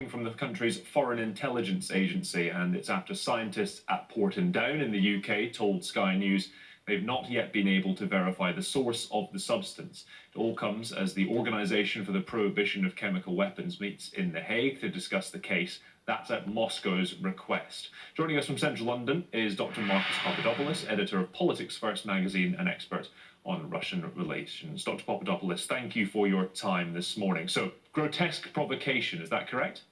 from the country's Foreign Intelligence Agency, and it's after scientists at Portendown in the UK told Sky News they've not yet been able to verify the source of the substance. It all comes as the Organisation for the Prohibition of Chemical Weapons meets in The Hague to discuss the case. That's at Moscow's request. Joining us from central London is Dr. Marcus Papadopoulos, editor of Politics First magazine and expert on Russian relations. Dr. Papadopoulos, thank you for your time this morning. So, grotesque provocation, is that correct?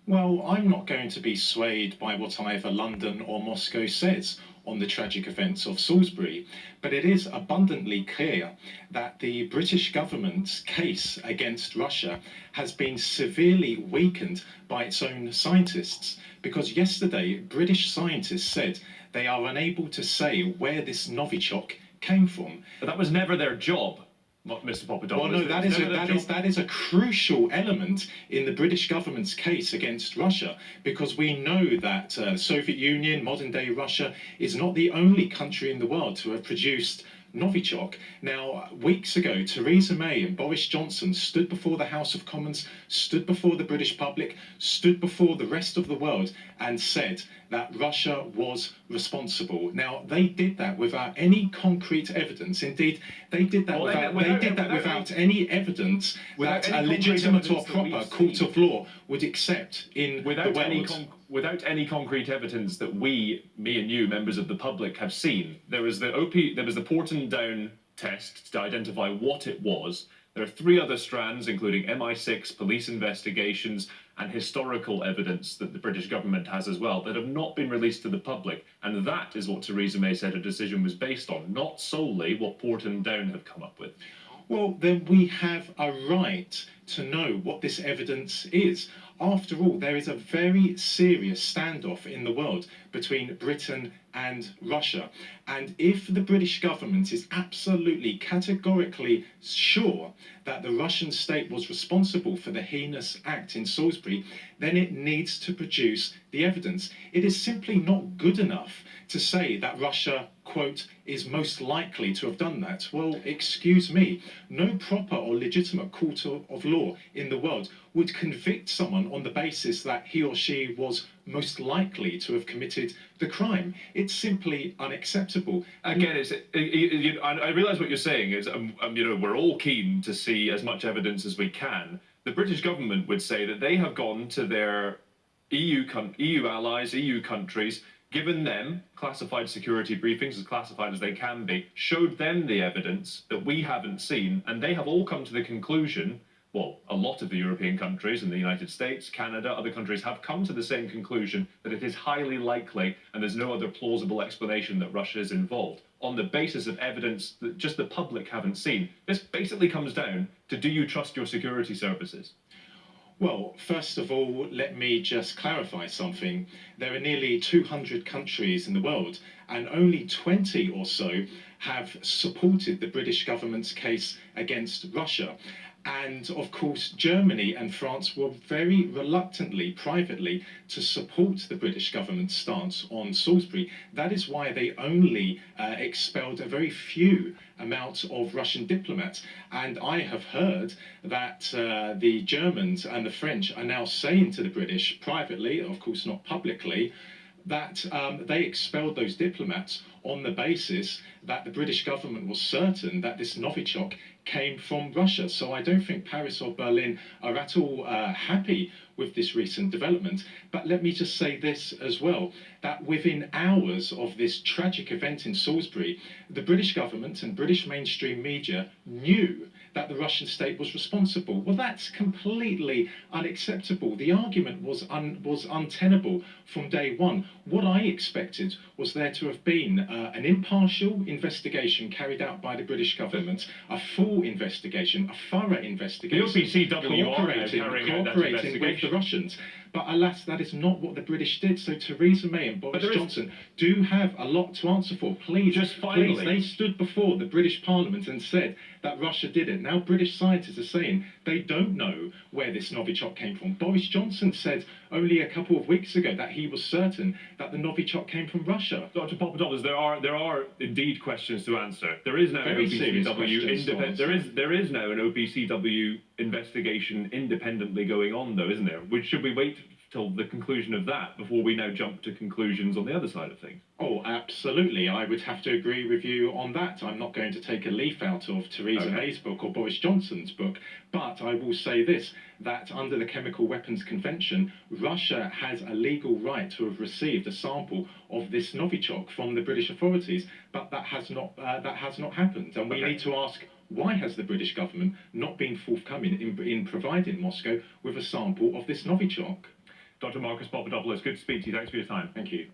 Well, I'm not going to be swayed by what either London or Moscow says on the tragic events of Salisbury, but it is abundantly clear that the British government's case against Russia has been severely weakened by its own scientists, because yesterday British scientists said they are unable to say where this Novichok came from. But that was never their job, Mr. Papadopoulos. Well, no, that is a crucial element in the British government's case against Russia, because we know that the Soviet Union, modern-day Russia, is not the only country in the world to have produced Novichok. Now, weeks ago, Theresa May and Boris Johnson stood before the House of Commons, stood before the British public, stood before the rest of the world and said that Russia was responsible. Now, they did that without any concrete evidence. Indeed, they did that without any evidence that a legitimate or proper court of law would accept in the world. Without any concrete evidence that me and you, members of the public, have seen. There was the Portendown test to identify what it was. There are 3 other strands, including MI6, police investigations, and historical evidence that the British government has as well, that have not been released to the public. And that is what Theresa May said her decision was based on, not solely what Portendown have come up with. Well, then we have a right to know what this evidence is. After all, there is a very serious standoff in the world between Britain and Russia. And if the British government is absolutely categorically sure that the Russian state was responsible for the heinous act in Salisbury, then it needs to produce the evidence. It is simply not good enough to say that Russia, quote, is most likely to have done that. Well, excuse me, no proper or legitimate court of law in the world would convict someone on the basis that he or she was most likely to have committed the crime. It's simply unacceptable. Again, I realise what you're saying is, we're all keen to see as much evidence as we can. The British government would say that they have gone to their EU allies, EU countries, given them classified security briefings, as classified as they can be, showed them the evidence that we haven't seen, and they have all come to the conclusion, well, a lot of the European countries, in the United States, Canada, other countries have come to the same conclusion that it is highly likely, and there's no other plausible explanation that Russia is involved, on the basis of evidence that just the public haven't seen. This basically comes down to, do you trust your security services? Well, first of all, let me just clarify something. There are nearly 200 countries in the world, and only 20 or so have supported the British government's case against Russia. And of course, Germany and France were very reluctantly, privately, to support the British government's stance on Salisbury. That is why they only expelled a very few amount of Russian diplomats. And I have heard that the Germans and the French are now saying to the British, privately, of course not publicly, that they expelled those diplomats on the basis that the British government was certain that this Novichok came from Russia. So I don't think Paris or Berlin are at all happy with this recent development. But let me just say this as well, that within hours of this tragic event in Salisbury, the British government and British mainstream media knew that the Russian state was responsible. Well, that's completely unacceptable. The argument was untenable from day one. What I expected was there to have been an impartial investigation carried out by the British government, a full investigation, a thorough investigation, the OPCW cooperating with the Russians. But alas, that is not what the British did. So Theresa May and Boris Johnson do have a lot to answer for. Please, they stood before the British Parliament and said that Russia did it. Now British scientists are saying they don't know where this Novichok came from. Boris Johnson said only a couple of weeks ago that he was certain that the Novichok came from Russia. Dr. Papadopoulos, there are indeed questions to answer. There is now an OPCW independent. There is now an OPCW investigation independently going on, though, isn't there? Should we wait till the conclusion of that before we now jump to conclusions on the other side of things? Oh, absolutely. I would have to agree with you on that. I'm not going to take a leaf out of Theresa May's book or Boris Johnson's book, but I will say this, that under the Chemical Weapons Convention, Russia has a legal right to have received a sample of this Novichok from the British authorities, but that has not happened. And we need to ask, why has the British government not been forthcoming in providing Moscow with a sample of this Novichok? Dr. Marcus Papadopoulos, good to speak to you. Thanks for your time. Thank you.